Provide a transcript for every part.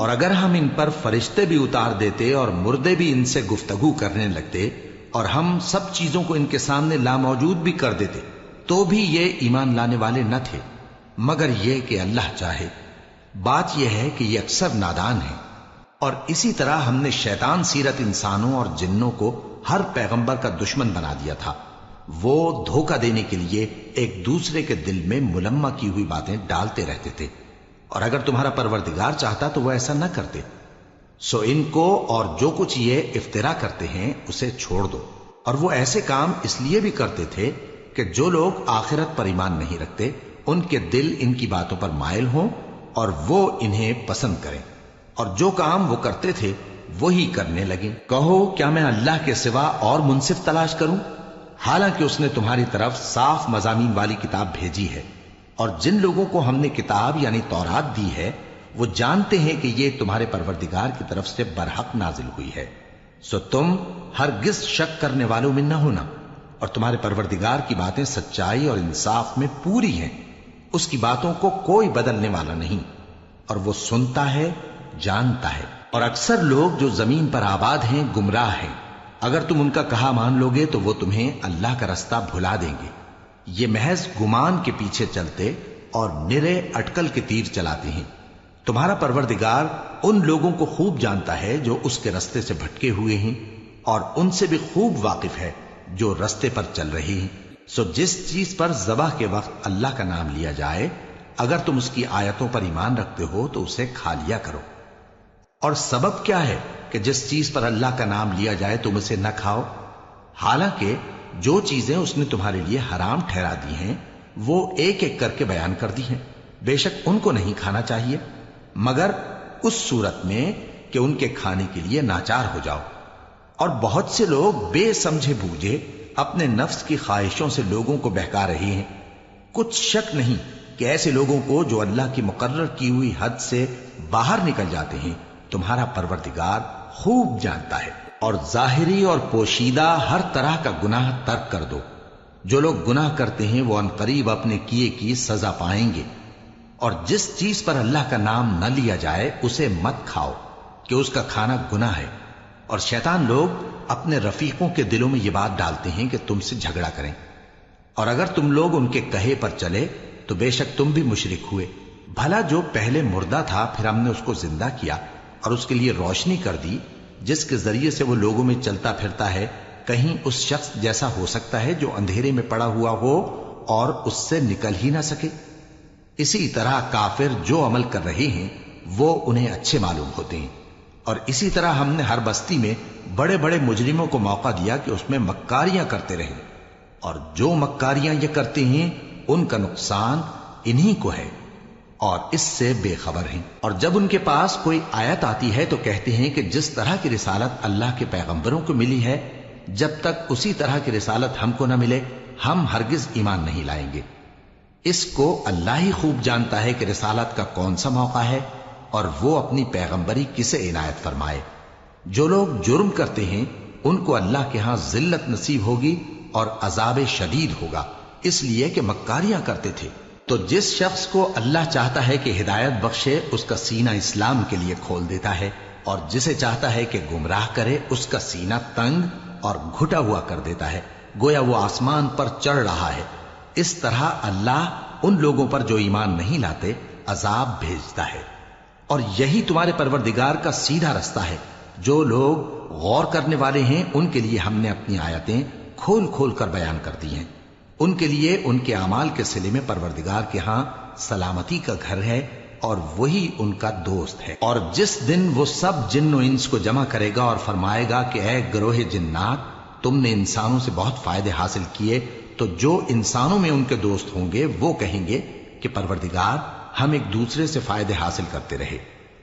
اور اگر ہم ان پر فرشتے بھی اتار دیتے اور مردے بھی ان سے گفتگو کرنے لگتے اور ہم سب چیزوں کو ان کے سامنے لاموجود بھی کر دیتے تو بھی یہ ایمان لانے والے نہ تھے، مگر یہ کہ اللہ چاہے۔ بات یہ ہے کہ یہ اکثر نادان ہیں۔ اور اسی طرح ہم نے شیطان سیرت انسانوں اور جنوں کو ہر پیغمبر کا دشمن بنا دیا تھا۔ وہ دھوکہ دینے کے لیے ایک دوسرے کے دل میں ملمہ کی ہوئی باتیں ڈالتے رہتے تھے، اور اگر تمہارا پروردگار چاہتا تو وہ ایسا نہ کرتے۔ سو ان کو اور جو کچھ یہ افطرا کرتے ہیں اسے چھوڑ دو۔ اور وہ ایسے کام اس لیے بھی کرتے تھے کہ جو لوگ آخرت پر ایمان نہیں رکھتے ان کے دل ان کی باتوں پر مائل ہوں اور وہ انہیں پسند کریں، اور جو کام وہ کرتے تھے وہی کرنے لگیں۔ کہو کیا میں اللہ کے سوا اور منصف تلاش کروں، حالانکہ اس نے تمہاری طرف صاف مضامین والی کتاب بھیجی ہے، اور جن لوگوں کو ہم نے کتاب یعنی تورات دی ہے وہ جانتے ہیں کہ یہ تمہارے پروردگار کی طرف سے برحق نازل ہوئی ہے۔ سو تم ہرگز شک کرنے والوں میں نہ ہونا، اور تمہارے پروردگار کی باتیں سچائی اور انصاف میں پوری ہیں، اس کی باتوں کو کوئی بدلنے والا نہیں، اور وہ سنتا ہے، جانتا ہے۔ اور اکثر لوگ جو زمین پر آباد ہیں گمراہ ہیں، اگر تم ان کا کہا مان لوگے تو وہ تمہیں اللہ کا رستہ بھلا دیں گے۔ یہ محض گمان کے پیچھے چلتے اور نرے اٹکل کے تیر چلاتے ہیں۔ تمہارا پروردگار ان لوگوں کو خوب جانتا ہے جو اس کے رستے سے بھٹکے ہوئے ہیں، اور ان سے بھی خوب واقف ہے جو رستے پر چل رہے ہیں۔ سو جس چیز پر ذبح کے وقت اللہ کا نام لیا جائے اگر تم اس کی آیتوں پر ایمان رکھتے ہو تو اسے کھا لیا کرو۔ اور سبب کیا ہے کہ جس چیز پر اللہ کا نام لیا جائے تم اسے نہ کھاؤ، حالانکہ جو چیزیں اس نے تمہارے لیے حرام ٹھہرا دی ہیں وہ ایک ایک کر کے بیان کر دی ہیں۔ بے شک ان کو نہیں کھانا چاہیے مگر اس صورت میں کہ ان کے کھانے کے لیے ناچار ہو جاؤ۔ اور بہت سے لوگ بے سمجھے بوجھے اپنے نفس کی خواہشوں سے لوگوں کو بہکا رہے ہیں۔ کچھ شک نہیں کہ ایسے لوگوں کو جو اللہ کی مقرر کی ہوئی حد سے باہر نکل جاتے ہیں تمہارا پروردگار خوب جانتا ہے۔ اور ظاہری اور پوشیدہ ہر طرح کا گناہ ترک کر دو۔ جو لوگ گناہ کرتے ہیں وہ عنقریب اپنے کیے کی سزا پائیں گے۔ اور جس چیز پر اللہ کا نام نہ لیا جائے اسے مت کھاؤ کہ اس کا کھانا گناہ ہے۔ اور شیطان لوگ اپنے رفیقوں کے دلوں میں یہ بات ڈالتے ہیں کہ تم سے جھگڑا کریں، اور اگر تم لوگ ان کے کہے پر چلے تو بے شک تم بھی مشرک ہوئے۔ بھلا جو پہلے مردہ تھا پھر ہم نے اس کو زندہ کیا اور اس کے لیے روشنی کر دی جس کے ذریعے سے وہ لوگوں میں چلتا پھرتا ہے، کہیں اس شخص جیسا ہو سکتا ہے جو اندھیرے میں پڑا ہوا ہو اور اس سے نکل ہی نہ سکے؟ اسی طرح کافر جو عمل کر رہے ہیں وہ انہیں اچھے معلوم ہوتے ہیں۔ اور اسی طرح ہم نے ہر بستی میں بڑے بڑے مجرموں کو موقع دیا کہ اس میں مکاریاں کرتے رہیں، اور جو مکاریاں یہ کرتے ہیں ان کا نقصان انہی کو ہے اور اس سے بے خبر ہیں۔ اور جب ان کے پاس کوئی آیت آتی ہے تو کہتے ہیں کہ جس طرح کی رسالت اللہ کے پیغمبروں کو ملی ہے جب تک اسی طرح کی رسالت ہم کو نہ ملے ہم ہرگز ایمان نہیں لائیں گے۔ اس کو اللہ ہی خوب جانتا ہے کہ رسالت کا کون سا موقع ہے اور وہ اپنی پیغمبری کسے عنایت فرمائے۔ جو لوگ جرم کرتے ہیں ان کو اللہ کے ہاں ذلت نصیب ہوگی اور عذاب شدید ہوگا، اس لیے کہ مکاریاں کرتے تھے۔ تو جس شخص کو اللہ چاہتا ہے کہ ہدایت بخشے اس کا سینہ اسلام کے لیے کھول دیتا ہے، اور جسے چاہتا ہے کہ گمراہ کرے اس کا سینہ تنگ اور گھٹا ہوا کر دیتا ہے، گویا وہ آسمان پر چڑھ رہا ہے۔ اس طرح اللہ ان لوگوں پر جو ایمان نہیں لاتے عذاب بھیجتا ہے۔ اور یہی تمہارے پروردگار کا سیدھا رستہ ہے۔ جو لوگ غور کرنے والے ہیں ان کے لیے ہم نے اپنی آیتیں کھول کھول کر بیان کر دی ہیں۔ ان کے لیے ان کے اعمال کے صلے میں پروردگار کے ہاں سلامتی کا گھر ہے اور وہی ان کا دوست ہے۔ اور جس دن وہ سب جن و انس کو جمع کرے گا اور فرمائے گا کہ اے گروہ جنات، تم نے انسانوں سے بہت فائدے حاصل کیے، تو جو انسانوں میں ان کے دوست ہوں گے وہ کہیں گے کہ پروردگار ہم ایک دوسرے سے فائدے حاصل کرتے رہے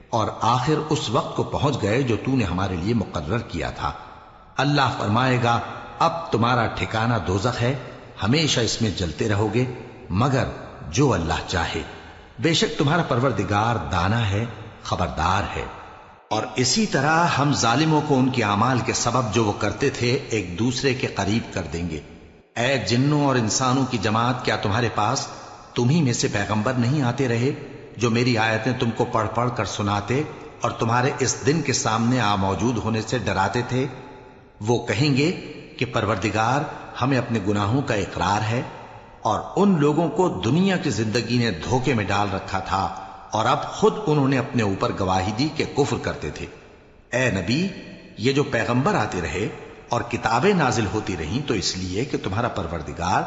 اور آخر اس وقت کو پہنچ گئے جو تو نے ہمارے لیے مقرر کیا تھا۔ اللہ فرمائے گا اب تمہارا ٹھکانہ دوزخ ہے، ہمیشہ اس میں جلتے رہو گے مگر جو اللہ چاہے۔ بے شک تمہارا پروردگار دانا ہے، خبردار ہے۔ اور اسی طرح ہم ظالموں کو ان کے اعمال کے سبب جو وہ کرتے تھے ایک دوسرے کے قریب کر دیں گے۔ اے جنوں اور انسانوں کی جماعت، کیا تمہارے پاس تمہیں میں سے پیغمبر نہیں آتے رہے جو میری آیتیں تم کو پڑھ پڑھ کر سناتے اور تمہارے اس دن کے سامنے آ موجود ہونے سے ڈراتے تھے؟ وہ کہیں گے کہ پروردگار ہمیں اپنے گناہوں کا اقرار ہے، اور ان لوگوں کو دنیا کی زندگی نے دھوکے میں ڈال رکھا تھا اور اب خود انہوں نے اپنے اوپر گواہی دی کہ کفر کرتے تھے۔ اے نبی، یہ جو پیغمبر آتے رہے اور کتابیں نازل ہوتی رہیں تو اس لیے کہ تمہارا پروردگار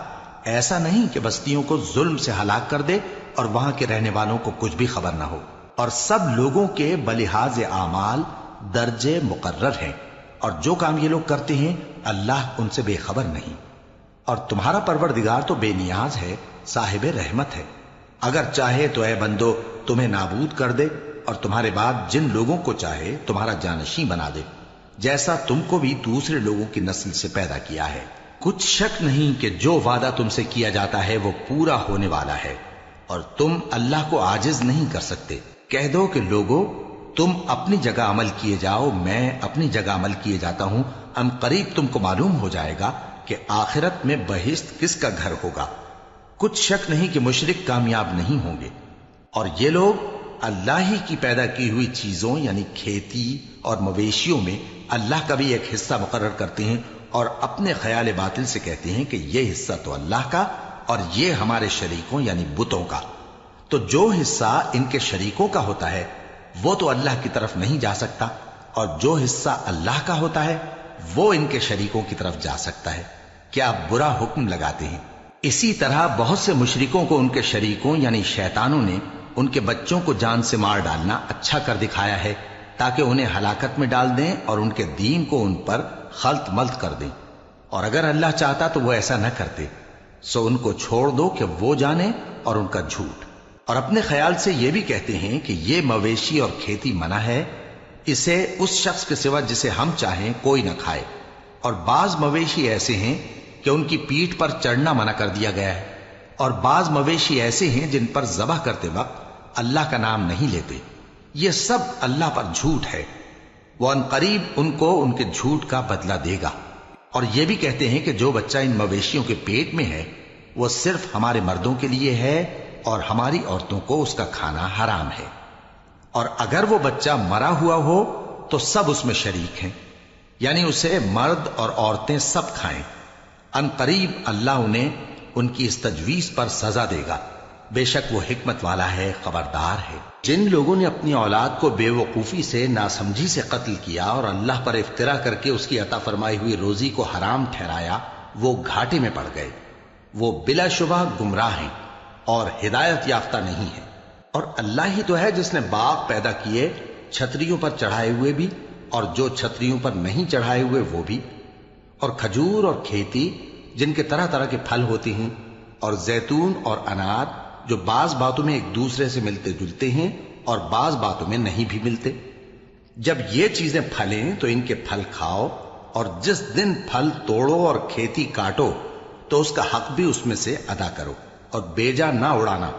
ایسا نہیں کہ بستیوں کو ظلم سے ہلاک کر دے اور وہاں کے رہنے والوں کو کچھ بھی خبر نہ ہو، اور سب لوگوں کے بلحاظ اعمال درجے مقرر ہیں، اور جو کام یہ لوگ کرتے ہیں اللہ ان سے بے خبر نہیں۔ اور تمہارا پروردگار تو بے نیاز ہے، صاحب رحمت ہے، اگر چاہے تو اے بندو تمہیں نابود کر دے اور تمہارے بعد جن لوگوں کو چاہے تمہارا جانشین بنا دے، جیسا تم کو بھی دوسرے لوگوں کی نسل سے پیدا کیا ہے۔ کچھ شک نہیں کہ جو وعدہ تم سے کیا جاتا ہے وہ پورا ہونے والا ہے، اور تم اللہ کو عاجز نہیں کر سکتے۔ کہہ دو کہ لوگو تم اپنی جگہ عمل کیے جاؤ، میں اپنی جگہ عمل کیے جاتا ہوں، ان قریب تم کو معلوم ہو جائے گا کہ آخرت میں بہشت کس کا گھر ہوگا۔ کچھ شک نہیں کہ مشرک کامیاب نہیں ہوں گے، اور یہ لوگ اللہ ہی کی پیدا کی ہوئی چیزوں یعنی کھیتی اور مویشیوں میں اللہ کا بھی ایک حصہ مقرر کرتے ہیں، اور اپنے خیال باطل سے کہتے ہیں کہ یہ حصہ تو اللہ کا اور یہ ہمارے شریکوں یعنی بتوں کا۔ تو جو حصہ ان کے شریکوں کا ہوتا ہے وہ تو اللہ کی طرف نہیں جا سکتا، اور جو حصہ اللہ کا ہوتا ہے وہ ان کے شریکوں کی طرف جا سکتا ہے۔ کیا برا حکم لگاتے ہیں؟ اسی طرح بہت سے مشرکوں کو ان کے شریکوں یعنی شیطانوں نے ان کے بچوں کو جان سے مار ڈالنا اچھا کر دکھایا ہے، تاکہ انہیں ہلاکت میں ڈال دیں اور ان کے دین کو ان پر خلط ملط کر دیں، اور اگر اللہ چاہتا تو وہ ایسا نہ کرتے۔ سو ان کو چھوڑ دو کہ وہ جانے اور ان کا جھوٹ، اور اپنے خیال سے یہ بھی کہتے ہیں کہ یہ مویشی اور کھیتی منع ہے، اسے اس شخص کے سوا جسے ہم چاہیں کوئی نہ کھائے، اور بعض مویشی ایسے ہیں کہ ان کی پیٹھ پر چڑھنا منع کر دیا گیا ہے، اور بعض مویشی ایسے ہیں جن پر ذبح کرتے وقت اللہ کا نام نہیں لیتے۔ یہ سب اللہ پر جھوٹ ہے، وہ ان قریب ان کو ان کے جھوٹ کا بدلہ دے گا۔ اور یہ بھی کہتے ہیں کہ جو بچہ ان مویشیوں کے پیٹ میں ہے وہ صرف ہمارے مردوں کے لیے ہے اور ہماری عورتوں کو اس کا کھانا حرام ہے، اور اگر وہ بچہ مرا ہوا ہو تو سب اس میں شریک ہیں، یعنی اسے مرد اور عورتیں سب کھائیں۔ ان قریب اللہ انہیں ان کی اس تجویز پر سزا دے گا، بے شک وہ حکمت والا ہے، خبردار ہے۔ جن لوگوں نے اپنی اولاد کو بے وقوفی سے ناسمجھی سے قتل کیا اور اللہ پر افترا کر کے اس کی عطا فرمائی ہوئی روزی کو حرام ٹھہرایا، وہ گھاٹے میں پڑ گئے، وہ بلا شبہ گمراہ ہیں اور ہدایت یافتہ نہیں ہیں۔ اور اللہ ہی تو ہے جس نے باغ پیدا کیے، چھتریوں پر چڑھائے ہوئے بھی اور جو چھتریوں پر نہیں چڑھائے ہوئے وہ بھی، اور کھجور اور کھیتی جن کے طرح طرح کے پھل ہوتے ہیں، اور زیتون اور انار جو بعض باتوں میں ایک دوسرے سے ملتے جلتے ہیں اور بعض باتوں میں نہیں بھی ملتے۔ جب یہ چیزیں پھلیں تو ان کے پھل کھاؤ، اور جس دن پھل توڑو اور کھیتی کاٹو تو اس کا حق بھی اس میں سے ادا کرو، اور بیجا نہ اڑانا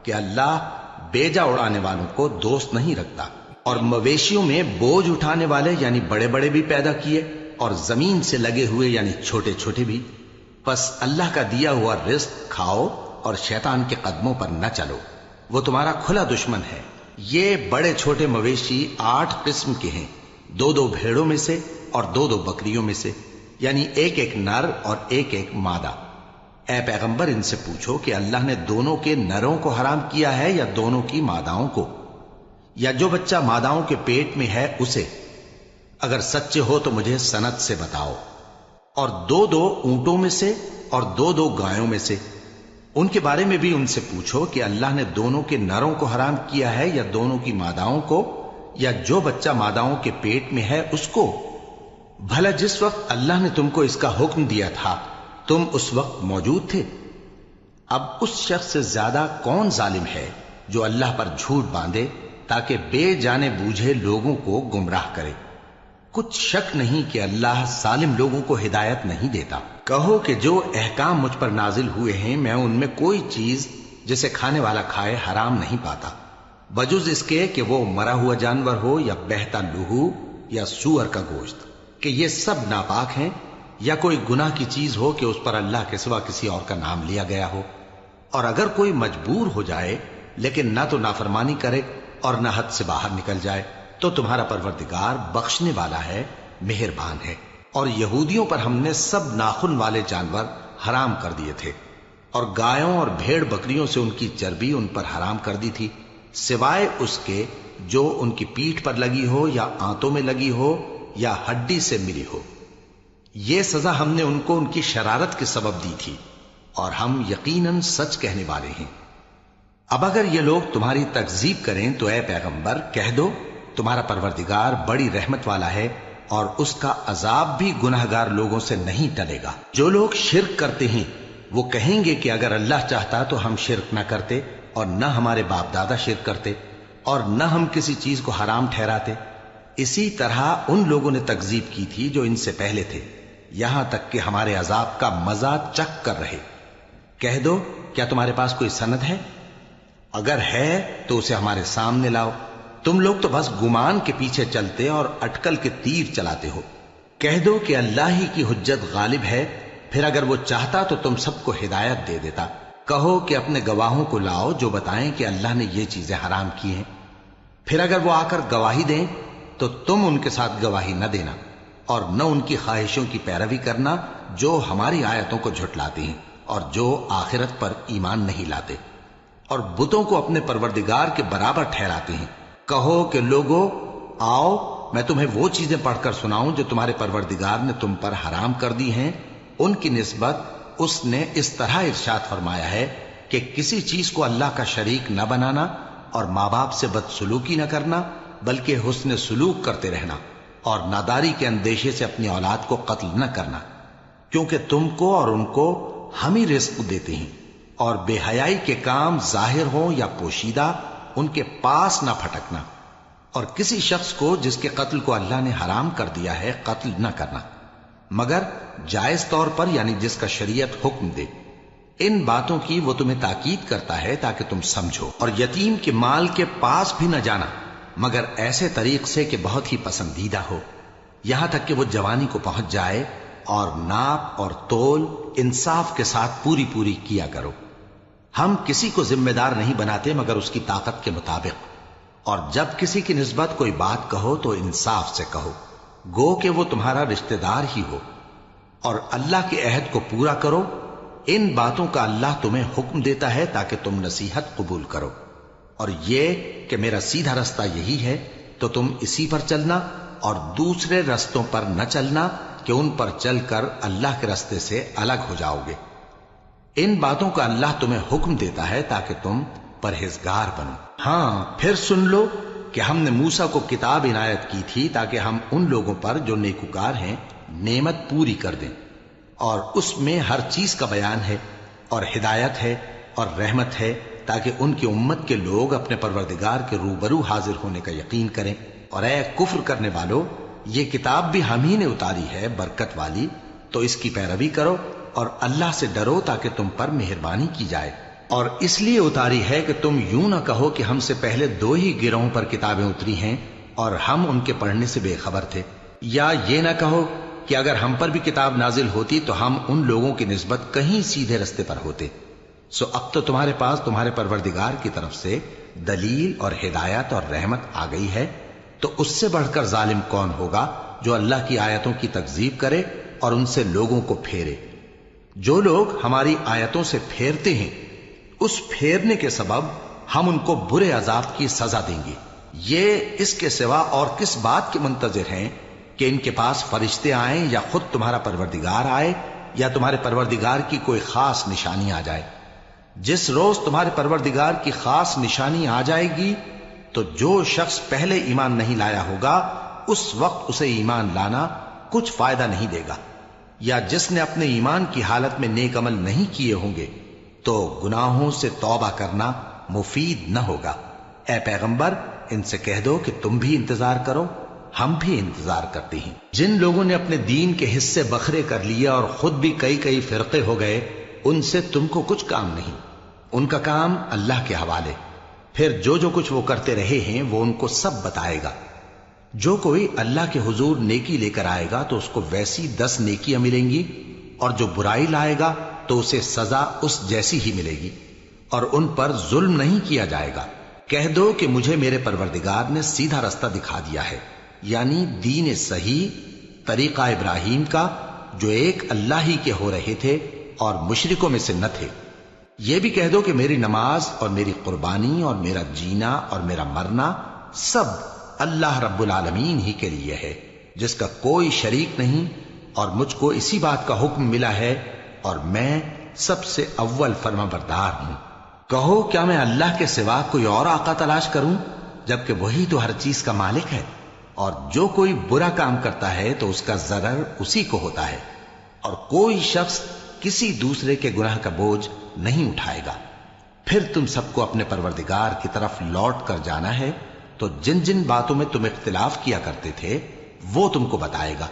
کہ اللہ بیجا اڑانے والوں کو دوست نہیں رکھتا۔ اور مویشیوں میں بوجھ اٹھانے والے یعنی بڑے بڑے بھی پیدا کیے، اور زمین سے لگے ہوئے یعنی چھوٹے چھوٹے بھی۔ بس اللہ کا دیا ہوا رزق کھاؤ اور شیطان کے قدموں پر نہ چلو، وہ تمہارا کھلا دشمن ہے۔ یہ بڑے چھوٹے مویشی 8 قسم کے ہیں، 2 بھیڑوں میں سے اور 2 بکریوں میں سے، یعنی ایک نر اور ایک مادہ۔ اے پیغمبر ان سے پوچھو کہ اللہ نے دونوں کے نروں کو حرام کیا ہے یا دونوں کی ماداؤں کو، یا جو بچہ ماداؤں کے پیٹ میں ہے اسے؟ اگر سچے ہو تو مجھے سند سے بتاؤ۔ اور 2 اونٹوں میں سے اور 2 گایوں میں سے، ان کے بارے میں بھی ان سے پوچھو کہ اللہ نے دونوں کے نروں کو حرام کیا ہے یا دونوں کی ماداؤں کو، یا جو بچہ ماداؤں کے پیٹ میں ہے اس کو؟ بھلا جس وقت اللہ نے تم کو اس کا حکم دیا تھا تم اس وقت موجود تھے؟ اب اس شخص سے زیادہ کون ظالم ہے جو اللہ پر جھوٹ باندھے تاکہ بے جانے بوجھے لوگوں کو گمراہ کرے۔ کچھ شک نہیں کہ اللہ ظالم لوگوں کو ہدایت نہیں دیتا۔ کہو کہ جو احکام مجھ پر نازل ہوئے ہیں میں ان میں کوئی چیز جسے کھانے والا کھائے حرام نہیں پاتا، بجز اس کے کہ وہ مرا ہوا جانور ہو یا بہتا لہو یا سور کا گوشت، کہ یہ سب ناپاک ہیں، یا کوئی گناہ کی چیز ہو کہ اس پر اللہ کے سوا کسی اور کا نام لیا گیا ہو۔ اور اگر کوئی مجبور ہو جائے لیکن نہ تو نافرمانی کرے اور نہ حد سے باہر نکل جائے، تو تمہارا پروردگار بخشنے والا ہے، مہربان ہے۔ اور یہودیوں پر ہم نے سب ناخن والے جانور حرام کر دیے تھے، اور گایوں اور بھیڑ بکریوں سے ان کی چربی ان پر حرام کر دی تھی، سوائے اس کے جو ان کی پیٹھ پر لگی ہو یا آنتوں میں لگی ہو یا ہڈی سے ملی ہو۔ یہ سزا ہم نے ان کو ان کی شرارت کے سبب دی تھی، اور ہم یقیناً سچ کہنے والے ہیں۔ اب اگر یہ لوگ تمہاری تکذیب کریں تو اے پیغمبر کہہ دو، تمہارا پروردگار بڑی رحمت والا ہے، اور اس کا عذاب بھی گناہگار لوگوں سے نہیں ٹلے گا۔ جو لوگ شرک کرتے ہیں وہ کہیں گے کہ اگر اللہ چاہتا تو ہم شرک نہ کرتے، اور نہ ہمارے باپ دادا شرک کرتے، اور نہ ہم کسی چیز کو حرام ٹھہراتے۔ اسی طرح ان لوگوں نے تکذیب کی تھی جو ان سے پہلے تھے، یہاں تک کہ ہمارے عذاب کا مزہ چکھ کر رہے۔ کہہ دو، کیا تمہارے پاس کوئی سند ہے؟ اگر ہے تو اسے ہمارے سامنے لاؤ۔ تم لوگ تو بس گمان کے پیچھے چلتے اور اٹکل کے تیر چلاتے ہو۔ کہہ دو کہ اللہ ہی کی حجت غالب ہے، پھر اگر وہ چاہتا تو تم سب کو ہدایت دے دیتا۔ کہو کہ اپنے گواہوں کو لاؤ جو بتائیں کہ اللہ نے یہ چیزیں حرام کی ہیں، پھر اگر وہ آ کر گواہی دیں تو تم ان کے ساتھ گواہی نہ دینا، اور نہ ان کی خواہشوں کی پیروی کرنا جو ہماری آیتوں کو جھٹلاتے ہیں اور جو آخرت پر ایمان نہیں لاتے، اور بتوں کو اپنے پروردگار کے برابر ٹھہراتے ہیں۔ کہو کہ لوگو آؤ، میں تمہیں وہ چیزیں پڑھ کر سناؤں جو تمہارے پروردگار نے تم پر حرام کر دی ہیں۔ ان کی نسبت اس نے اس طرح ارشاد فرمایا ہے کہ کسی چیز کو اللہ کا شریک نہ بنانا، اور ماں باپ سے بدسلوکی نہ کرنا، بلکہ حسن سلوک کرتے رہنا، اور ناداری کے اندیشے سے اپنی اولاد کو قتل نہ کرنا، کیونکہ تم کو اور ان کو ہم ہی رزق دیتے ہیں۔ اور بے حیائی کے کام ظاہر ہوں یا پوشیدہ ان کے پاس نہ پھٹکنا، اور کسی شخص کو جس کے قتل کو اللہ نے حرام کر دیا ہے قتل نہ کرنا، مگر جائز طور پر، یعنی جس کا شریعت حکم دے۔ ان باتوں کی وہ تمہیں تاکید کرتا ہے تاکہ تم سمجھو۔ اور یتیم کے مال کے پاس بھی نہ جانا مگر ایسے طریق سے کہ بہت ہی پسندیدہ ہو، یہاں تک کہ وہ جوانی کو پہنچ جائے، اور ناپ اور تول انصاف کے ساتھ پوری پوری کیا کرو۔ ہم کسی کو ذمہ دار نہیں بناتے مگر اس کی طاقت کے مطابق، اور جب کسی کی نسبت کوئی بات کہو تو انصاف سے کہو، گو کہ وہ تمہارا رشتہ دار ہی ہو، اور اللہ کے عہد کو پورا کرو۔ ان باتوں کا اللہ تمہیں حکم دیتا ہے تاکہ تم نصیحت قبول کرو، اور یہ کہ میرا سیدھا رستہ یہی ہے تو تم اسی پر چلنا، اور دوسرے رستوں پر نہ چلنا کہ ان پر چل کر اللہ کے رستے سے الگ ہو جاؤ گے۔ ان باتوں کا اللہ تمہیں حکم دیتا ہے تاکہ تم پرہیزگار بنو۔ ہاں، پھر سن لو کہ ہم نے موسیٰ کو کتاب عنایت کی تھی تاکہ ہم ان لوگوں پر جو نیکوکار ہیں نعمت پوری کر دیں، اور اس میں ہر چیز کا بیان ہے، اور ہدایت ہے اور رحمت ہے، تاکہ ان کی امت کے لوگ اپنے پروردگار کے روبرو حاضر ہونے کا یقین کریں۔ اور اے کفر کرنے والو، یہ کتاب بھی ہم ہی نے اتاری ہے برکت والی، تو اس کی پیروی کرو اور اللہ سے ڈرو تاکہ تم پر مہربانی کی جائے۔ اور اس لیے اتاری ہے کہ تم یوں نہ کہو کہ ہم سے پہلے 2 ہی گروہوں پر کتابیں اتری ہیں اور ہم ان کے پڑھنے سے بے خبر تھے، یا یہ نہ کہو کہ اگر ہم پر بھی کتاب نازل ہوتی تو ہم ان لوگوں کی نسبت کہیں سیدھے رستے پر ہوتے۔ سو اب تو تمہارے پاس تمہارے پروردگار کی طرف سے دلیل اور ہدایت اور رحمت آ گئی ہے، تو اس سے بڑھ کر ظالم کون ہوگا جو اللہ کی آیتوں کی تکذیب کرے اور ان سے لوگوں کو پھیرے۔ جو لوگ ہماری آیتوں سے پھیرتے ہیں اس پھیرنے کے سبب ہم ان کو برے عذاب کی سزا دیں گے۔ یہ اس کے سوا اور کس بات کے منتظر ہیں کہ ان کے پاس فرشتے آئیں یا خود تمہارا پروردگار آئے یا تمہارے پروردگار کی کوئی خاص نشانی آ جائے۔ جس روز تمہارے پروردگار کی خاص نشانی آ جائے گی تو جو شخص پہلے ایمان نہیں لایا ہوگا اس وقت اسے ایمان لانا کچھ فائدہ نہیں دے گا، یا جس نے اپنے ایمان کی حالت میں نیک عمل نہیں کیے ہوں گے تو گناہوں سے توبہ کرنا مفید نہ ہوگا۔ اے پیغمبر، ان سے کہہ دو کہ تم بھی انتظار کرو، ہم بھی انتظار کرتے ہیں۔ جن لوگوں نے اپنے دین کے حصے بکھرے کر لیے اور خود بھی کئی فرقے ہو گئے، ان سے تم کو کچھ کام نہیں، ان کا کام اللہ کے حوالے۔ پھر جو کچھ وہ کرتے رہے ہیں وہ ان کو سب بتائے گا۔ جو کوئی اللہ کے حضور نیکی لے کر آئے گا تو اس کو ویسی 10 نیکیاں ملیں گی، اور جو برائی لائے گا تو اسے سزا اس جیسی ہی ملے گی، اور ان پر ظلم نہیں کیا جائے گا۔ کہہ دو کہ مجھے میرے پروردگار نے سیدھا رستہ دکھا دیا ہے، یعنی دین صحیح، طریقہ ابراہیم کا، جو ایک اللہ ہی کے ہو رہے تھے اور مشرکوں میں سے نہ تھے۔ یہ بھی کہہ دو کہ میری نماز اور میری قربانی اور میرا جینا اور میرا مرنا سب اللہ رب العالمین ہی کے لیے ہے، جس کا کوئی شریک نہیں، اور مجھ کو اسی بات کا حکم ملا ہے اور میں سب سے اول فرما بردار ہوں۔ کہو کیا میں اللہ کے سوا کوئی اور آقا تلاش کروں، جبکہ وہی تو ہر چیز کا مالک ہے، اور جو کوئی برا کام کرتا ہے تو اس کا ضرر اسی کو ہوتا ہے، اور کوئی شخص کسی دوسرے کے گناہ کا بوجھ نہیں اٹھائے گا۔ پھر تم سب کو اپنے پروردگار کی طرف لوٹ کر جانا ہے، تو جن جن باتوں میں تم اختلاف کیا کرتے تھے وہ تم کو بتائے گا،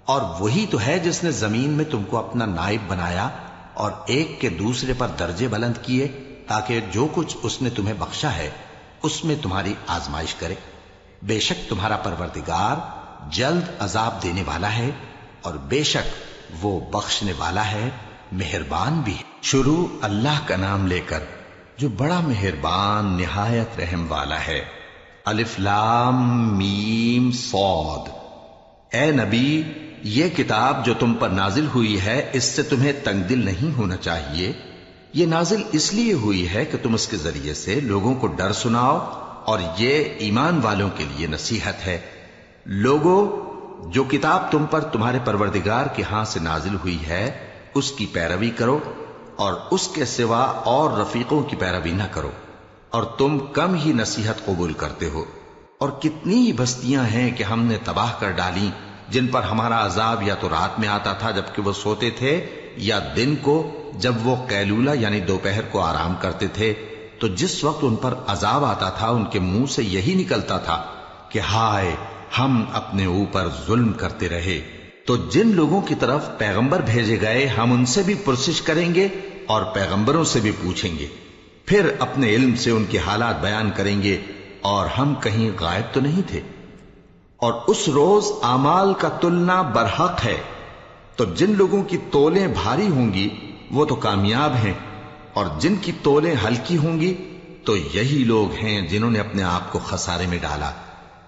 اور وہی تو ہے جس نے زمین میں تم کو اپنا نائب بنایا اور ایک کے دوسرے پر درجے بلند کیے، تاکہ جو کچھ اس نے تمہیں بخشا ہے اس میں تمہاری آزمائش کرے۔ بے شک تمہارا پروردگار جلد عذاب دینے والا ہے، اور بے شک وہ بخشنے والا ہے، مہربان بھی ہے۔ شروع اللہ کا نام لے کر جو بڑا مہربان نہایت رحم والا ہے۔ الف لام میم صاد۔ اے نبی، یہ کتاب جو تم پر نازل ہوئی ہے اس سے تمہیں تنگ دل نہیں ہونا چاہیے۔ یہ نازل اس لیے ہوئی ہے کہ تم اس کے ذریعے سے لوگوں کو ڈر سناؤ، اور یہ ایمان والوں کے لیے نصیحت ہے۔ لوگوں، جو کتاب تم پر تمہارے پروردگار کے ہاں سے نازل ہوئی ہے اس کی پیروی کرو، اور اس کے سوا اور رفیقوں کی پیروی نہ کرو، اور تم کم ہی نصیحت قبول کرتے ہو۔ اور کتنی ہی بستیاں ہیں کہ ہم نے تباہ کر ڈالی، جن پر ہمارا عذاب یا تو رات میں آتا تھا جبکہ وہ سوتے تھے، یا دن کو جب وہ قیلولہ یعنی دوپہر کو آرام کرتے تھے، تو جس وقت ان پر عذاب آتا تھا ان کے منہ سے یہی نکلتا تھا کہ ہائے، ہم اپنے اوپر ظلم کرتے رہے۔ تو جن لوگوں کی طرف پیغمبر بھیجے گئے ہم ان سے بھی پرسش کریں گے اور پیغمبروں سے بھی پوچھیں گے، پھر اپنے علم سے ان کے حالات بیان کریں گے، اور ہم کہیں غائب تو نہیں تھے۔ اور اس روز اعمال کا تلنا برحق ہے، تو جن لوگوں کی تولیں بھاری ہوں گی وہ تو کامیاب ہیں، اور جن کی تولیں ہلکی ہوں گی تو یہی لوگ ہیں جنہوں نے اپنے آپ کو خسارے میں ڈالا،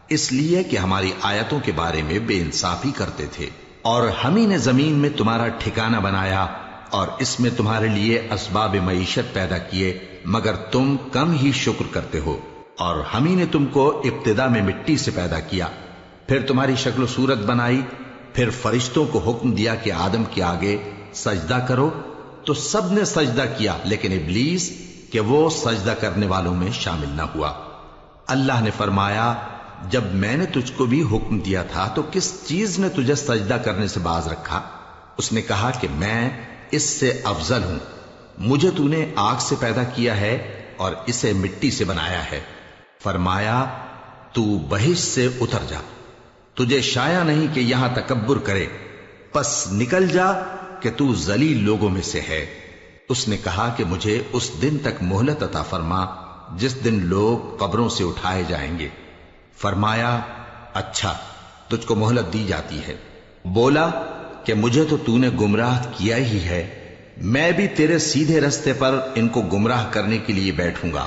اس لیے کہ ہماری آیتوں کے بارے میں بے انصافی کرتے تھے۔ اور ہم ہی نے زمین میں تمہارا ٹھکانہ بنایا اور اس میں تمہارے لیے اسباب معیشت پیدا کیے، مگر تم کم ہی شکر کرتے ہو۔ اور ہم ہی نے تم کو ابتدا میں مٹی سے پیدا کیا، پھر تمہاری شکل و صورت بنائی، پھر فرشتوں کو حکم دیا کہ آدم کے آگے سجدہ کرو، تو سب نے سجدہ کیا لیکن ابلیس کہ وہ سجدہ کرنے والوں میں شامل نہ ہوا۔ اللہ نے فرمایا، جب میں نے تجھ کو بھی حکم دیا تھا تو کس چیز نے تجھے سجدہ کرنے سے باز رکھا؟ اس نے کہا کہ میں اس سے افضل ہوں، مجھے تو نے آگ سے پیدا کیا ہے اور اسے مٹی سے بنایا ہے۔ فرمایا، تو بہشت سے اتر جا، تجھے شایع نہیں کہ یہاں تکبر کرے، پس نکل جا کہ تو ذلیل لوگوں میں سے ہے۔ اس نے کہا کہ مجھے اس دن تک مہلت عطا فرما جس دن لوگ قبروں سے اٹھائے جائیں گے۔ فرمایا، اچھا، تجھ کو مہلت دی جاتی ہے۔ بولا کہ مجھے تو نے گمراہ کیا ہی ہے، میں بھی تیرے سیدھے رستے پر ان کو گمراہ کرنے کے لیے بیٹھوں گا،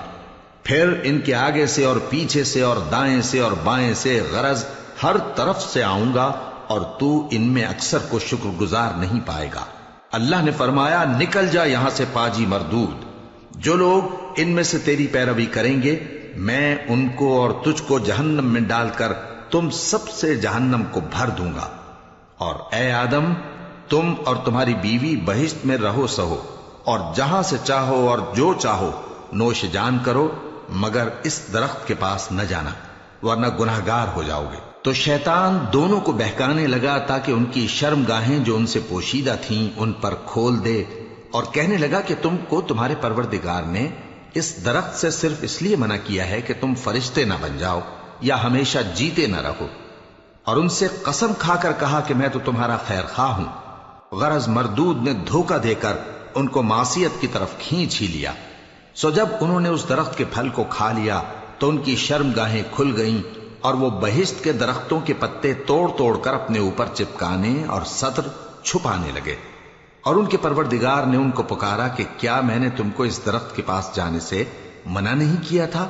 پھر ان کے آگے سے اور پیچھے سے اور دائیں سے اور بائیں سے، غرض ہر طرف سے آؤں گا، اور تو ان میں اکثر کو شکر گزار نہیں پائے گا۔ اللہ نے فرمایا، نکل جا یہاں سے پاجی مردود، جو لوگ ان میں سے تیری پیروی کریں گے میں ان کو اور تجھ کو جہنم میں ڈال کر تم سب سے جہنم کو بھر دوں گا۔ اور اے آدم، تم اور تمہاری بیوی بہشت میں رہو سہو، اور جہاں سے چاہو اور جو چاہو نوش جان کرو، مگر اس درخت کے پاس نہ جانا ورنہ گناہگار ہو جاؤ گے۔ تو شیطان دونوں کو بہکانے لگا تاکہ ان کی شرم گاہیں جو ان سے پوشیدہ تھیں ان پر کھول دے، اور کہنے لگا کہ تم کو تمہارے پروردگار نے اس درخت سے صرف اس لیے منع کیا ہے کہ تم فرشتے نہ بن جاؤ یا ہمیشہ جیتے نہ رہو۔ اور ان سے قسم کھا کر کہا کہ میں تو تمہارا خیر خواہ ہوں۔ غرض مردود نے دھوکہ دے کر ان کو معصیت کی طرف کھینچ ہی لیا۔ سو جب انہوں نے اس درخت کے پھل کو کھا لیا تو ان کی شرم گاہیں کھل گئیں، اور وہ بہشت کے درختوں کے پتے توڑ توڑ کر اپنے اوپر چپکانے اور سطر چھپانے لگے۔ اور ان کے پروردگار نے ان کو پکارا کہ کیا میں نے تم کو اس درخت کے پاس جانے سے منع نہیں کیا تھا؟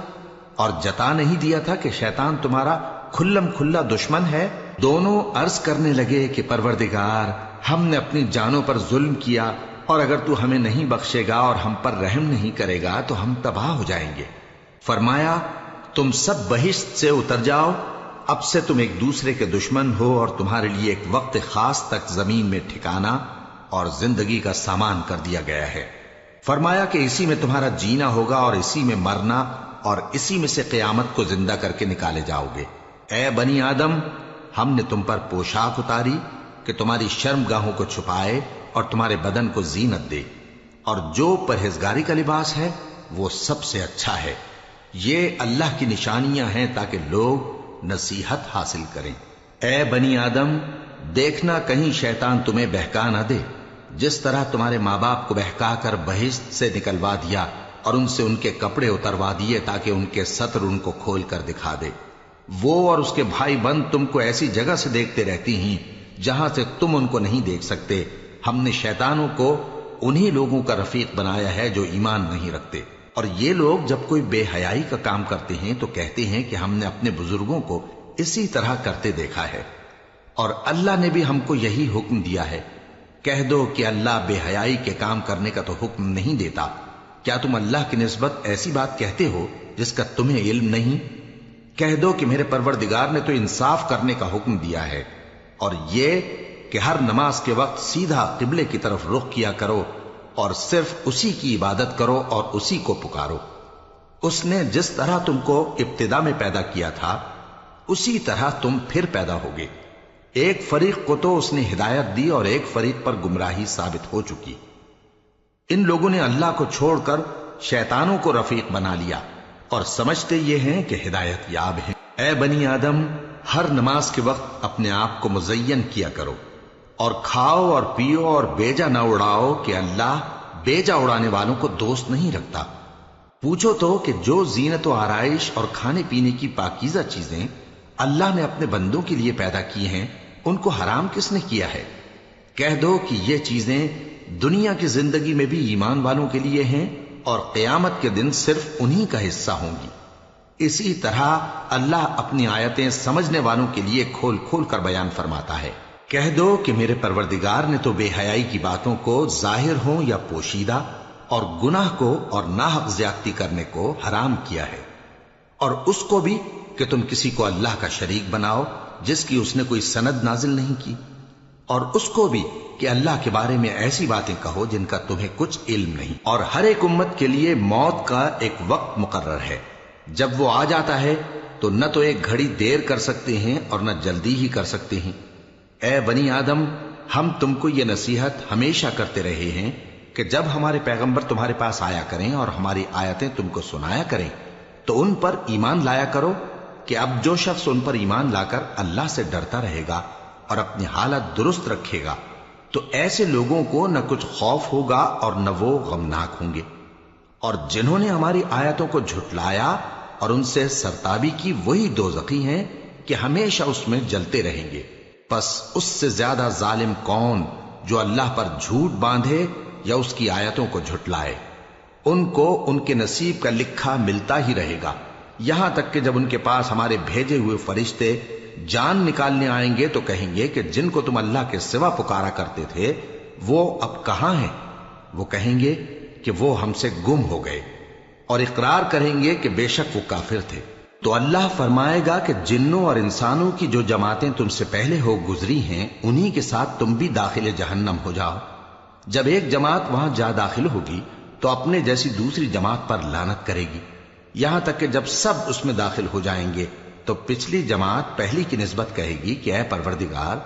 اور جتا نہیں دیا تھا کہ شیطان تمہارا کھلم کھلا دشمن ہے؟ دونوں عرض کرنے لگے کہ پروردگار، ہم نے اپنی جانوں پر ظلم کیا، اور اگر تو ہمیں نہیں بخشے گا اور ہم پر رحم نہیں کرے گا تو ہم تباہ ہو جائیں گے۔ فرمایا تم سب بہشت سے اتر جاؤ، اب سے تم ایک دوسرے کے دشمن ہو، اور تمہارے لیے ایک وقت خاص تک زمین میں ٹھکانا اور زندگی کا سامان کر دیا گیا ہے۔ فرمایا کہ اسی میں تمہارا جینا ہوگا اور اسی میں مرنا، اور اسی میں سے قیامت کو زندہ کر کے نکالے جاؤ گے۔ اے بنی آدم، ہم نے تم پر پوشاک اتاری کہ تمہاری شرم گاہوں کو چھپائے اور تمہارے بدن کو زینت دے، اور جو پرہیزگاری کا لباس ہے وہ سب سے اچھا ہے۔ یہ اللہ کی نشانیاں ہیں تاکہ لوگ نصیحت حاصل کریں۔ اے بنی آدم، دیکھنا کہیں شیطان تمہیں بہکا نہ دے، جس طرح تمہارے ماں باپ کو بہکا کر بہشت سے نکلوا دیا اور ان سے ان کے کپڑے اتروا دیے تاکہ ان کے ستر ان کو کھول کر دکھا دے۔ وہ اور اس کے بھائی بند تم کو ایسی جگہ سے دیکھتے رہتی ہیں جہاں سے تم ان کو نہیں دیکھ سکتے۔ ہم نے شیطانوں کو انہی لوگوں کا رفیق بنایا ہے جو ایمان نہیں رکھتے، اور یہ لوگ جب کوئی بے حیائی کا کام کرتے ہیں تو کہتے ہیں کہ ہم نے اپنے بزرگوں کو اسی طرح کرتے دیکھا ہے، اور اللہ نے بھی ہم کو یہی حکم دیا ہے۔ کہہ دو کہ اللہ بے حیائی کے کام کرنے کا تو حکم نہیں دیتا۔ کیا تم اللہ کی نسبت ایسی بات کہتے ہو جس کا تمہیں علم نہیں؟ کہہ دو کہ میرے پروردگار نے تو انصاف کرنے کا حکم دیا ہے، اور یہ کہ ہر نماز کے وقت سیدھا قبلے کی طرف رخ کیا کرو اور صرف اسی کی عبادت کرو اور اسی کو پکارو۔ اس نے جس طرح تم کو ابتدا میں پیدا کیا تھا اسی طرح تم پھر پیدا ہوگے۔ ایک فریق کو تو اس نے ہدایت دی اور ایک فریق پر گمراہی ثابت ہو چکی۔ ان لوگوں نے اللہ کو چھوڑ کر شیطانوں کو رفیق بنا لیا اور سمجھتے یہ ہیں کہ ہدایت یاب ہیں۔ اے بنی آدم، ہر نماز کے وقت اپنے آپ کو مزین کیا کرو، اور کھاؤ اور پیو اور بیجا نہ اڑاؤ کہ اللہ بیجا اڑانے والوں کو دوست نہیں رکھتا۔ پوچھو تو کہ جو زینت و آرائش اور کھانے پینے کی پاکیزہ چیزیں اللہ نے اپنے بندوں کے لیے پیدا کی ہیں ان کو حرام کس نے کیا ہے؟ کہہ دو کہ یہ چیزیں دنیا کی زندگی میں بھی ایمان والوں کے لیے ہیں اور قیامت کے دن صرف انہی کا حصہ ہوں گی۔ اسی طرح اللہ اپنی آیتیں سمجھنے والوں کے لیے کھول کھول کر بیان فرماتا ہے۔ کہہ دو کہ میرے پروردگار نے تو بے حیائی کی باتوں کو ظاہر ہوں یا پوشیدہ، اور گناہ کو اور ناحق زیادتی کرنے کو حرام کیا ہے، اور اس کو بھی کہ تم کسی کو اللہ کا شریک بناؤ جس کی اس نے کوئی سند نازل نہیں کی، اور اس کو بھی کہ اللہ کے بارے میں ایسی باتیں کہو جن کا تمہیں کچھ علم نہیں۔ اور ہر ایک امت کے لیے موت کا ایک وقت مقرر ہے، جب وہ آ جاتا ہے تو نہ تو ایک گھڑی دیر کر سکتے ہیں اور نہ جلدی ہی کر سکتے ہیں۔ اے بنی آدم، ہم تم کو یہ نصیحت ہمیشہ کرتے رہے ہیں کہ جب ہمارے پیغمبر تمہارے پاس آیا کریں اور ہماری آیتیں تم کو سنایا کریں تو ان پر ایمان لایا کرو، کہ اب جو شخص ان پر ایمان لا کر اللہ سے ڈرتا رہے گا اور اپنی حالت درست رکھے گا تو ایسے لوگوں کو نہ کچھ خوف ہوگا اور نہ وہ غمناک ہوں گے۔ اور جنہوں نے ہماری آیتوں کو جھٹلایا اور ان سے سرتابی کی وہی دوزخی ہیں کہ ہمیشہ اس میں جلتے رہیں گے۔ پس اس سے زیادہ ظالم کون جو اللہ پر جھوٹ باندھے یا اس کی آیتوں کو جھٹلائے؟ ان کو ان کے نصیب کا لکھا ملتا ہی رہے گا، یہاں تک کہ جب ان کے پاس ہمارے بھیجے ہوئے فرشتے جان نکالنے آئیں گے تو کہیں گے کہ جن کو تم اللہ کے سوا پکارا کرتے تھے وہ اب کہاں ہیں؟ وہ کہیں گے کہ وہ ہم سے گم ہو گئے، اور اقرار کریں گے کہ بے شک وہ کافر تھے۔ تو اللہ فرمائے گا کہ جنوں اور انسانوں کی جو جماعتیں تم سے پہلے ہو گزری ہیں انہی کے ساتھ تم بھی داخل جہنم ہو جاؤ۔ جب ایک جماعت وہاں جا داخل ہوگی تو اپنے جیسی دوسری جماعت پر لعنت کرے گی، یہاں تک کہ جب سب اس میں داخل ہو جائیں گے تو پچھلی جماعت پہلی کی نسبت کہے گی کہ اے پروردگار،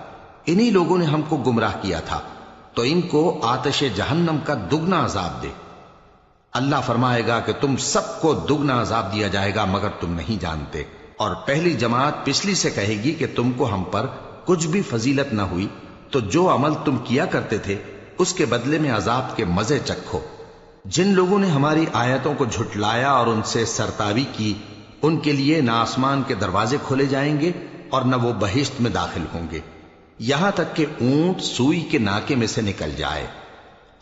انہی لوگوں نے ہم کو گمراہ کیا تھا، تو ان کو آتش جہنم کا دگنا عذاب دے۔ اللہ فرمائے گا کہ تم سب کو دگنا عذاب دیا جائے گا مگر تم نہیں جانتے۔ اور پہلی جماعت پچھلی سے کہے گی کہ تم کو ہم پر کچھ بھی فضیلت نہ ہوئی، تو جو عمل تم کیا کرتے تھے اس کے بدلے میں عذاب کے مزے چکھو۔ جن لوگوں نے ہماری آیتوں کو جھٹلایا اور ان سے سرتابی کی ان کے لیے نہ آسمان کے دروازے کھولے جائیں گے اور نہ وہ بہشت میں داخل ہوں گے، یہاں تک کہ اونٹ سوئی کے ناکے میں سے نکل جائے،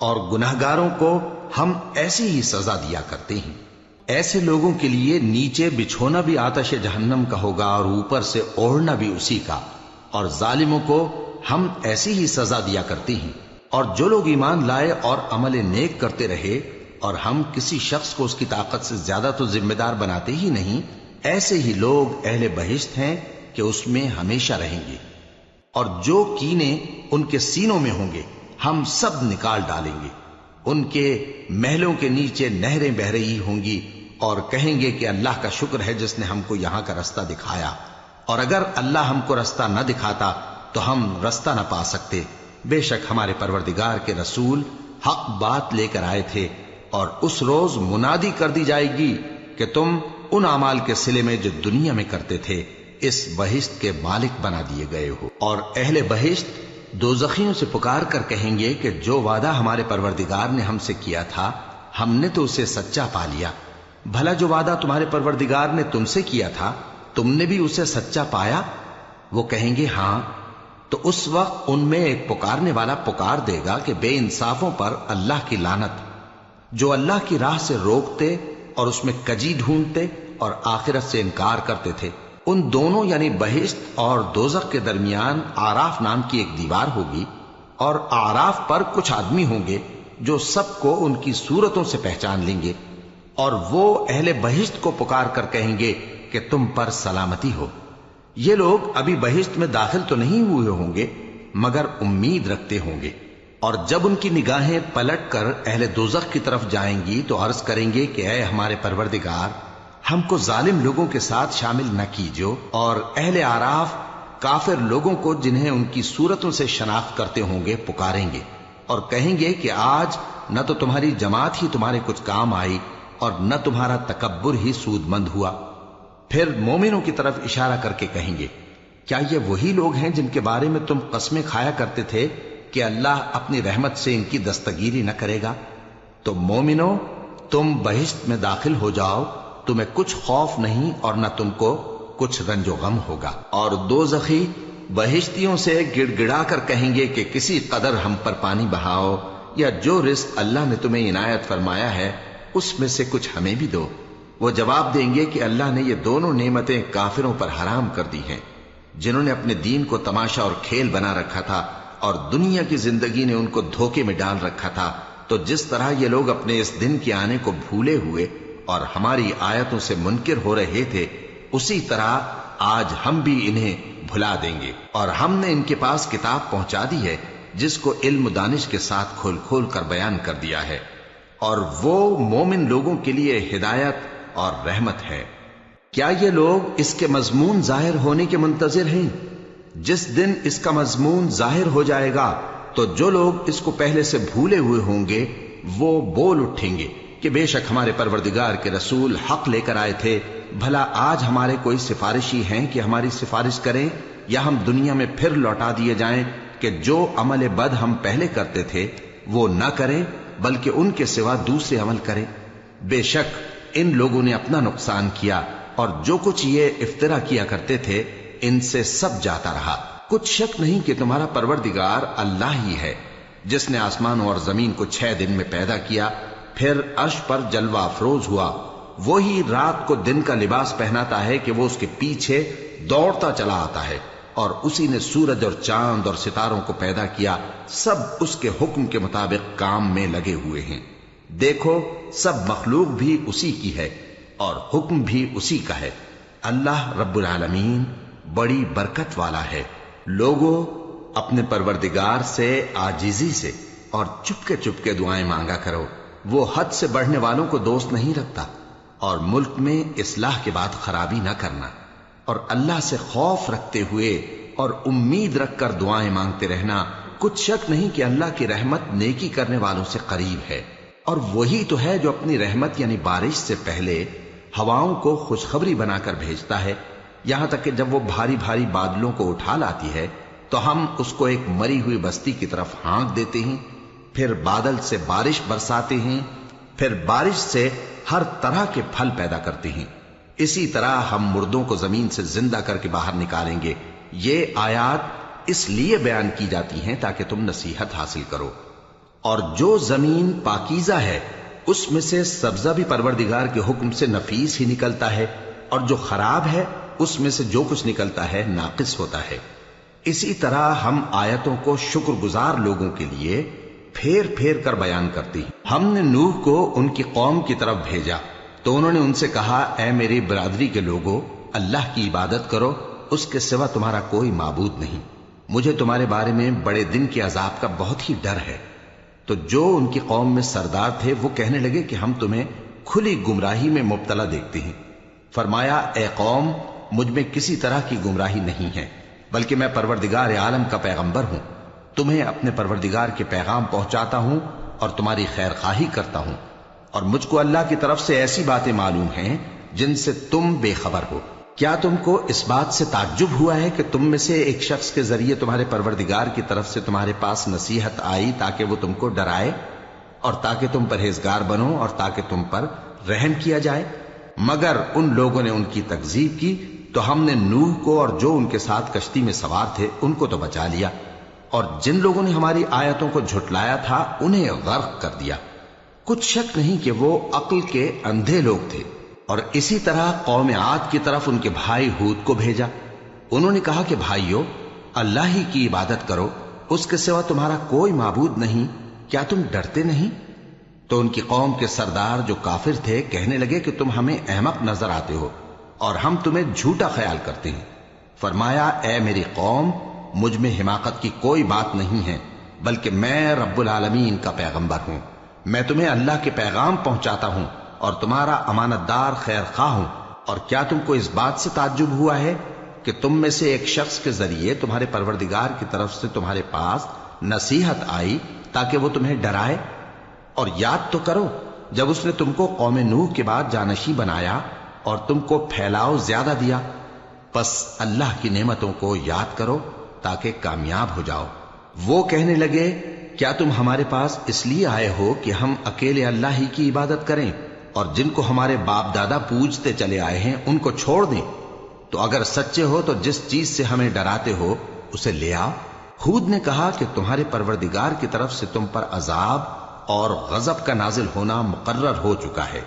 اور گناہگاروں کو ہم ایسی ہی سزا دیا کرتے ہیں۔ ایسے لوگوں کے لیے نیچے بچھونا بھی آتش جہنم کا ہوگا اور اوپر سے اوڑھنا بھی اسی کا، اور ظالموں کو ہم ایسی ہی سزا دیا کرتی ہیں۔ اور جو لوگ ایمان لائے اور عمل نیک کرتے رہے اور ہم کسی شخص کو اس کی طاقت سے زیادہ تو ذمہ دار بناتے ہی نہیں، ایسے ہی لوگ اہل بہشت ہیں کہ اس میں ہمیشہ رہیں گے۔ اور جو کینے ان کے سینوں میں ہوں گے ہم سب نکال ڈالیں گے۔ ان کے محلوں کے نیچے نہریں بہ رہی ہوں گی اور کہیں گے کہ اللہ کا شکر ہے جس نے ہم کو یہاں کا رستہ دکھایا، اور اگر اللہ ہم کو رستہ نہ دکھاتا تو ہم رستہ نہ پا سکتے۔ بے شک ہمارے پروردگار کے رسول حق بات لے کر آئے تھے، اور اس روز منادی کر دی جائے گی کہ تم ان اعمال کے صلے میں جو دنیا میں کرتے تھے اس بہشت کے مالک بنا دیے گئے ہو۔ اور اہل بہشت دوزخیوں سے پکار کر کہیں گے کہ جو وعدہ ہمارے پروردگار نے ہم سے کیا تھا ہم نے تو اسے سچا پا لیا۔ بھلا جو وعدہ تمہارے پروردگار نے تم سے کیا تھا تم نے بھی اسے سچا پایا؟ وہ کہیں گے ہاں۔ تو اس وقت ان میں ایک پکارنے والا پکار دے گا کہ بے انصافوں پر اللہ کی لعنت، جو اللہ کی راہ سے روکتے اور اس میں کجی ڈھونڈتے اور آخرت سے انکار کرتے تھے۔ ان دونوں یعنی بہشت اور دوزخ کے درمیان آراف نام کی ایک دیوار ہوگی، اور آراف پر کچھ آدمی ہوں گے جو سب کو ان کی صورتوں سے پہچان لیں گے، اور وہ اہل بہشت کو پکار کر کہیں گے کہ تم پر سلامتی ہو۔ یہ لوگ ابھی بہشت میں داخل تو نہیں ہوئے ہوں گے مگر امید رکھتے ہوں گے، اور جب ان کی نگاہیں پلٹ کر اہل دوزخ کی طرف جائیں گی تو عرض کریں گے کہ اے ہمارے پروردگار، ہم کو ظالم لوگوں کے ساتھ شامل نہ کیجو۔ اور اہل آراف کافر لوگوں کو جنہیں ان کی صورتوں سے شناخت کرتے ہوں گے پکاریں گے اور کہیں گے کہ آج نہ تو تمہاری جماعت ہی تمہارے کچھ کام آئی اور نہ تمہارا تکبر ہی سود مند ہوا۔ پھر مومنوں کی طرف اشارہ کر کے کہیں گے کیا یہ وہی لوگ ہیں جن کے بارے میں تم قسمیں کھایا کرتے تھے کہ اللہ اپنی رحمت سے ان کی دستگیری نہ کرے گا؟ تو مومنوں، تم بہشت میں داخل ہو جاؤ، تمہیں کچھ خوف نہیں اور نہ تم کو کچھ رنج و غم ہوگا۔ اور دوزخی بہشتیوں سے گڑ گڑا کر کہیں گے کہ کسی قدر ہم پر پانی بہاؤ، یا جو رزق اللہ نے تمہیں عنایت فرمایا ہے اس میں سے کچھ ہمیں بھی دو۔ وہ جواب دیں گے کہ اللہ نے یہ دونوں نعمتیں کافروں پر حرام کر دی ہیں، جنہوں نے اپنے دین کو تماشا اور کھیل بنا رکھا تھا اور دنیا کی زندگی نے ان کو دھوکے میں ڈال رکھا تھا۔ تو جس طرح یہ لوگ اپنے اس دن کے آنے کو بھولے ہوئے اور ہماری آیتوں سے منکر ہو رہے تھے، اسی طرح آج ہم بھی انہیں بھلا دیں گے۔ اور ہم نے ان کے پاس کتاب پہنچا دی ہے جس کو علم و دانش کے ساتھ کھول کھول کر بیان کر دیا ہے، اور وہ مومن لوگوں کے لیے ہدایت اور رحمت ہے۔ کیا یہ لوگ اس کے مضمون ظاہر ہونے کے منتظر ہیں؟ جس دن اس کا مضمون ظاہر ہو جائے گا تو جو لوگ اس کو پہلے سے بھولے ہوئے ہوں گے وہ بول اٹھیں گے کہ بے شک ہمارے پروردگار کے رسول حق لے کر آئے تھے۔ بھلا آج ہمارے کوئی سفارشی ہیں کہ ہماری سفارش کریں، یا ہم دنیا میں پھر لوٹا دیے جائیں کہ جو عمل بد ہم پہلے کرتے تھے وہ نہ کریں بلکہ ان کے سوا دوسرے عمل کریں۔ بے شک ان لوگوں نے اپنا نقصان کیا، اور جو کچھ یہ افترا کیا کرتے تھے ان سے سب جاتا رہا۔ کچھ شک نہیں کہ تمہارا پروردگار اللہ ہی ہے جس نے آسمانوں اور زمین کو 6 دن میں پیدا کیا، پھر عرش پر جلوہ افروز ہوا۔ وہی رات کو دن کا لباس پہناتا ہے کہ وہ اس کے پیچھے دوڑتا چلا آتا ہے، اور اسی نے سورج اور چاند اور ستاروں کو پیدا کیا، سب اس کے حکم کے مطابق کام میں لگے ہوئے ہیں۔ دیکھو سب مخلوق بھی اسی کی ہے اور حکم بھی اسی کا ہے۔ اللہ رب العالمین بڑی برکت والا ہے۔ لوگوں، اپنے پروردگار سے عاجزی سے اور چپکے دعائیں مانگا کرو، وہ حد سے بڑھنے والوں کو دوست نہیں رکھتا، اور ملک میں اصلاح کے بعد خرابی نہ کرنا، اور اللہ سے خوف رکھتے ہوئے اور امید رکھ کر دعائیں مانگتے رہنا۔ کچھ شک نہیں کہ اللہ کی رحمت نیکی کرنے والوں سے قریب ہے، اور وہی تو ہے جو اپنی رحمت یعنی بارش سے پہلے ہواؤں کو خوشخبری بنا کر بھیجتا ہے، یہاں تک کہ جب وہ بھاری بھاری بادلوں کو اٹھا لاتی ہے تو ہم اس کو ایک مری ہوئی بستی کی طرف ہانک دیتے ہیں، پھر بادل سے بارش برساتے ہیں، پھر بارش سے ہر طرح کے پھل پیدا کرتے ہیں۔ اسی طرح ہم مردوں کو زمین سے زندہ کر کے باہر نکالیں گے۔ یہ آیات اس لیے بیان کی جاتی ہیں تاکہ تم نصیحت حاصل کرو۔ اور جو زمین پاکیزہ ہے اس میں سے سبزہ بھی پروردگار کے حکم سے نفیس ہی نکلتا ہے، اور جو خراب ہے اس میں سے جو کچھ نکلتا ہے ناقص ہوتا ہے۔ اسی طرح ہم آیتوں کو شکر گزار لوگوں کے لیے پھیر پھیر کر بیان کرتی ہیں۔ ہم نے نوح کو ان کی قوم کی طرف بھیجا تو انہوں نے ان سے کہا، اے میری برادری کے لوگوں، اللہ کی عبادت کرو، اس کے سوا تمہارا کوئی معبود نہیں۔ مجھے تمہارے بارے میں بڑے دن کے عذاب کا بہت ہی ڈر ہے۔ تو جو ان کی قوم میں سردار تھے وہ کہنے لگے کہ ہم تمہیں کھلی گمراہی میں مبتلا دیکھتے ہیں۔ فرمایا، اے قوم، مجھ میں کسی طرح کی گمراہی نہیں ہے، بلکہ میں پروردگار عالم کا پیغمبر ہوں، تمہیں اپنے پروردگار کے پیغام پہنچاتا ہوں اور تمہاری خیر خواہی کرتا ہوں، اور مجھ کو اللہ کی طرف سے ایسی باتیں معلوم ہیں جن سے تم بے خبر ہو۔ کیا تم کو اس بات سے تعجب ہوا ہے کہ تم میں سے ایک شخص کے ذریعے تمہارے پروردگار کی طرف سے تمہارے پاس نصیحت آئی تاکہ وہ تم کو ڈرائے اور تاکہ تم پرہیزگار بنو اور تاکہ تم پر رحم کیا جائے؟ مگر ان لوگوں نے ان کی تکذیب کی تو ہم نے نوح کو اور جو ان کے ساتھ کشتی میں سوار تھے ان کو تو بچا لیا، اور جن لوگوں نے ہماری آیتوں کو جھٹلایا تھا انہیں غرق کر دیا۔ کچھ شک نہیں کہ وہ عقل کے اندھے لوگ تھے۔ اور اسی طرح قوم عاد کی طرف ان کے بھائی ہود کو بھیجا۔ انہوں نے کہا کہ بھائیو، اللہ ہی کی عبادت کرو، اس کے سوا تمہارا کوئی معبود نہیں، کیا تم ڈرتے نہیں؟ تو ان کی قوم کے سردار جو کافر تھے کہنے لگے کہ تم ہمیں احمق نظر آتے ہو اور ہم تمہیں جھوٹا خیال کرتے ہیں۔ فرمایا، اے میری قوم، مجھ میں حماقت کی کوئی بات نہیں ہے، بلکہ میں رب العالمین کا پیغمبر ہوں۔ میں تمہیں اللہ کے پیغام پہنچاتا ہوں اور تمہارا امانت دار خیر خواہ ہوں۔ اور کیا تم کو اس بات سے تعجب ہوا ہے کہ تم میں سے ایک شخص کے ذریعے تمہارے پروردگار کی طرف سے تمہارے پاس نصیحت آئی تاکہ وہ تمہیں ڈرائے؟ اور یاد تو کرو جب اس نے تم کو قوم نوح کے بعد جانشی بنایا اور تم کو پھیلاؤ زیادہ دیا، پس اللہ کی نعمتوں کو یاد کرو تاکہ کامیاب ہو جاؤ۔ وہ کہنے لگے، کیا تم ہمارے پاس اس لیے آئے ہو کہ ہم اکیلے اللہ ہی کی عبادت کریں اور جن کو ہمارے باپ دادا پوجتے چلے آئے ہیں ان کو چھوڑ دیں؟ تو اگر سچے ہو تو جس چیز سے ہمیں ڈراتے ہو اسے لے آؤ۔ ہود نے کہا کہ تمہارے پروردگار کی طرف سے تم پر عذاب اور غضب کا نازل ہونا مقرر ہو چکا ہے۔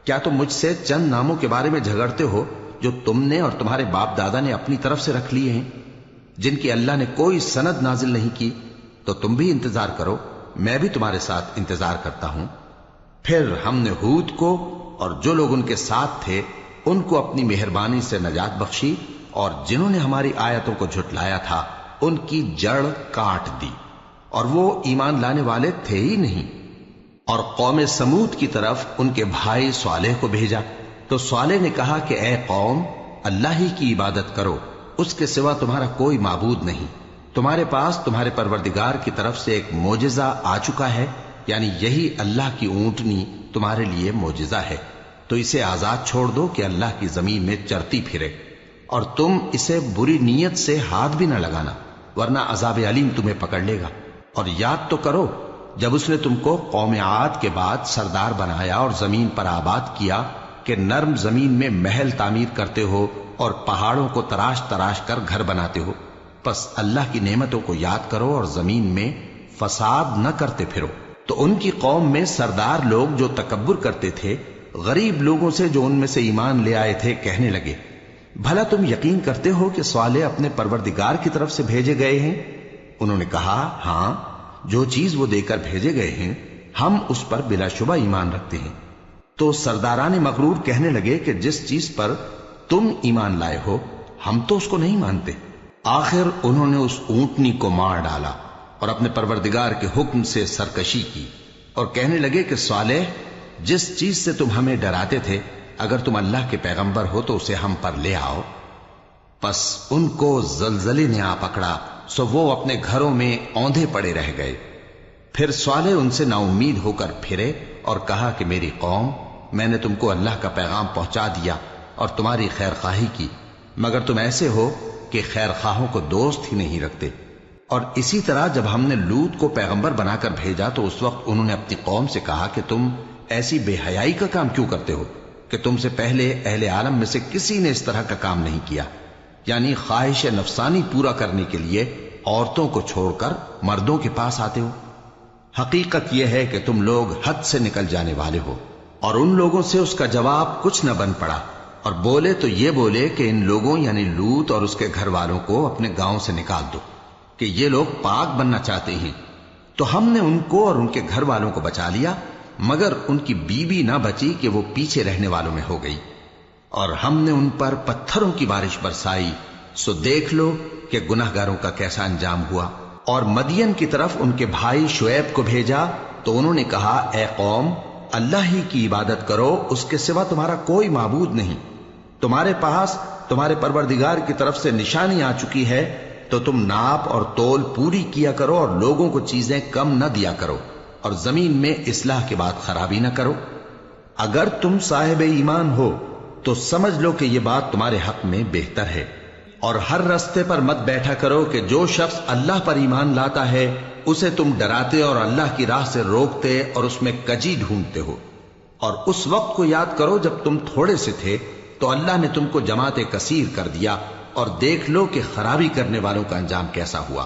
کیا تم مجھ سے چند ناموں کے بارے میں جھگڑتے ہو جو تم نے اور تمہارے باپ دادا نے اپنی طرف سے رکھ لیے ہیں، جن کی اللہ نے کوئی سند نازل نہیں کی؟ تو تم بھی انتظار کرو، میں بھی تمہارے ساتھ انتظار کرتا ہوں۔ پھر ہم نے ہود کو اور جو لوگ ان کے ساتھ تھے ان کو اپنی مہربانی سے نجات بخشی، اور جنہوں نے ہماری آیتوں کو جھٹلایا تھا ان کی جڑ کاٹ دی، اور وہ ایمان لانے والے تھے ہی نہیں۔ اور قوم سمود کی طرف ان کے بھائی صالح کو بھیجا تو صالح نے کہا کہ اے قوم، اللہ ہی کی عبادت کرو، اس کے سوا تمہارا کوئی معبود نہیں۔ تمہارے پاس تمہارے پروردگار کی طرف سے ایک معجزہ آ چکا ہے، یعنی یہی اللہ کی اونٹنی تمہارے لیے معجزہ ہے، تو اسے آزاد چھوڑ دو کہ اللہ کی زمین میں چرتی پھرے، اور تم اسے بری نیت سے ہاتھ بھی نہ لگانا، ورنہ عذاب علیم تمہیں پکڑ لے گا۔ اور یاد تو کرو جب اس نے تم کو قوم عاد کے بعد سردار بنایا اور زمین پر آباد کیا کہ نرم زمین میں محل تعمیر کرتے ہو اور پہاڑوں کو تراش تراش کر گھر بناتے ہو، پس اللہ کی نعمتوں کو یاد کرو اور زمین میں فساد نہ کرتے پھرو۔ تو ان کی قوم میں سردار لوگ جو تکبر کرتے تھے غریب لوگوں سے جو ان میں سے ایمان لے آئے تھے کہنے لگے، بھلا تم یقین کرتے ہو کہ صالح اپنے پروردگار کی طرف سے بھیجے گئے ہیں؟ انہوں نے کہا، ہاں، جو چیز وہ دے کر بھیجے گئے ہیں ہم اس پر بلا شبہ ایمان رکھتے ہیں۔ تو سرداران مغرور کہنے لگے کہ جس چیز پر تم ایمان لائے ہو ہم تو اس کو نہیں مانتے۔ آخر انہوں نے اس اونٹنی کو مار ڈالا اور اپنے پروردگار کے حکم سے سرکشی کی، اور کہنے لگے کہ صالح، جس چیز سے تم ہمیں ڈراتے تھے اگر تم اللہ کے پیغمبر ہو تو اسے ہم پر لے آؤ۔ پس ان کو زلزلے نے آ پکڑا، سو وہ اپنے گھروں میں اوندھے پڑے رہ گئے۔ پھر صالح ان سے نا امید ہو کر پھرے اور کہا کہ میری قوم، میں نے تم کو اللہ کا پیغام پہنچا دیا اور تمہاری خیر خواہی کی، مگر تم ایسے ہو کہ خیر خواہوں کو دوست ہی نہیں رکھتے۔ اور اسی طرح جب ہم نے لوط کو پیغمبر بنا کر بھیجا تو اس وقت انہوں نے اپنی قوم سے کہا کہ تم ایسی بے حیائی کا کام کیوں کرتے ہو کہ تم سے پہلے اہل عالم میں سے کسی نے اس طرح کا کام نہیں کیا، یعنی خواہش نفسانی پورا کرنے کے لیے عورتوں کو چھوڑ کر مردوں کے پاس آتے ہو۔ حقیقت یہ ہے کہ تم لوگ حد سے نکل جانے والے ہو۔ اور ان لوگوں سے اس کا جواب کچھ نہ بن پڑا، اور بولے تو یہ بولے کہ ان لوگوں یعنی لوط اور اس کے گھر والوں کو اپنے گاؤں سے نکال دو کہ یہ لوگ پاک بننا چاہتے ہیں۔ تو ہم نے ان کو اور ان کے گھر والوں کو بچا لیا، مگر ان کی بیوی نہ بچی کہ وہ پیچھے رہنے والوں میں ہو گئی۔ اور ہم نے ان پر پتھروں کی بارش برسائی، سو دیکھ لو کہ گناہگاروں کا کیسا انجام ہوا۔ اور مدین کی طرف ان کے بھائی شعیب کو بھیجا تو انہوں نے کہا، اے قوم، اللہ ہی کی عبادت کرو، اس کے سوا تمہارا کوئی معبود نہیں۔ تمہارے پاس تمہارے پروردگار کی طرف سے نشانی آ چکی ہے، تو تم ناپ اور تول پوری کیا کرو اور لوگوں کو چیزیں کم نہ دیا کرو، اور زمین میں اصلاح کے بعد خرابی نہ کرو۔ اگر تم صاحب ایمان ہو تو سمجھ لو کہ یہ بات تمہارے حق میں بہتر ہے۔ اور ہر رستے پر مت بیٹھا کرو کہ جو شخص اللہ پر ایمان لاتا ہے اسے تم ڈراتے اور اللہ کی راہ سے روکتے اور اس میں کجی ڈھونڈتے ہو۔ اور اس وقت کو یاد کرو جب تم تھوڑے سے تھے تو اللہ نے تم کو جماعت کثیر کر دیا، اور دیکھ لو کہ خرابی کرنے والوں کا انجام کیسا ہوا۔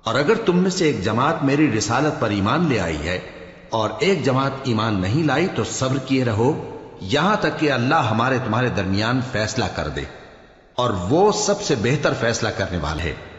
اور اگر تم میں سے ایک جماعت میری رسالت پر ایمان لے آئی ہے اور ایک جماعت ایمان نہیں لائی تو صبر کیے رہو یہاں تک کہ اللہ ہمارے تمہارے درمیان فیصلہ کر دے، اور وہ سب سے بہتر فیصلہ کرنے والا ہے۔